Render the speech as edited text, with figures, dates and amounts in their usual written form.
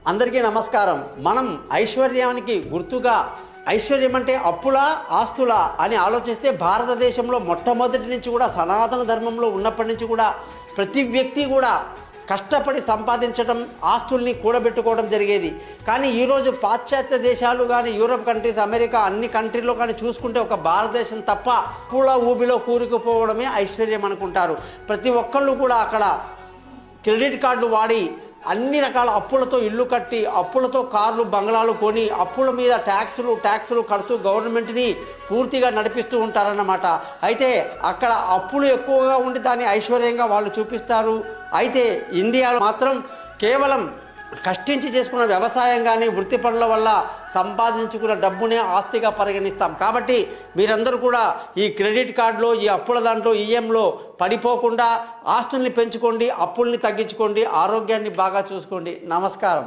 అందరికీ నమస్కారం. మనం ఐశ్వర్యానికి గుర్తుగా ఐశ్వర్యం అంటే అప్పులా ఆస్తులా అని ఆలోచిస్తే భారతదేశంలో మొట్టమొదటి నుంచి కూడా సనాతన ధర్మంలో ఉన్నప్పటి నుంచి కూడా ప్రతి వ్యక్తి కూడా కష్టపడి సంపాదించడం, ఆస్తుల్ని కూడబెట్టుకోవడం జరిగేది. కానీ ఈరోజు పాశ్చాత్య దేశాలు కానీ, యూరప్ కంట్రీస్, అమెరికా అన్ని కంట్రీల్లో కానీ చూసుకుంటే ఒక భారతదేశం తప్ప పూల ఊబిలో కూరుకుపోవడమే ఐశ్వర్యం అనుకుంటారు. ప్రతి ఒక్కళ్ళు కూడా అక్కడ క్రెడిట్ కార్డులు వాడి అన్ని రకాల అప్పులతో ఇల్లు కట్టి, అప్పులతో కార్లు బంగ్లాలు కొని, అప్పుల మీద ట్యాక్సులు కడుతూ గవర్నమెంట్ని పూర్తిగా నడిపిస్తూ ఉంటారన్నమాట. అయితే అక్కడ అప్పులు ఎక్కువగా ఉండి దాన్ని ఐశ్వర్యంగా వాళ్ళు చూపిస్తారు. అయితే ఇండియాలో మాత్రం కేవలం కష్టించి చేసుకున్న వ్యవసాయం కానీ, వృత్తి పనుల వల్ల సంపాదించుకున్న డబ్బునే ఆస్తిగా పరిగణిస్తాం. కాబట్టి మీరందరూ కూడా ఈ క్రెడిట్ కార్డులో, ఈ అప్పుల దాంట్లో, ఈఎంలో పడిపోకుండా ఆస్తుల్ని పెంచుకోండి, అప్పుల్ని తగ్గించుకోండి, ఆరోగ్యాన్ని బాగా చూసుకోండి. నమస్కారం.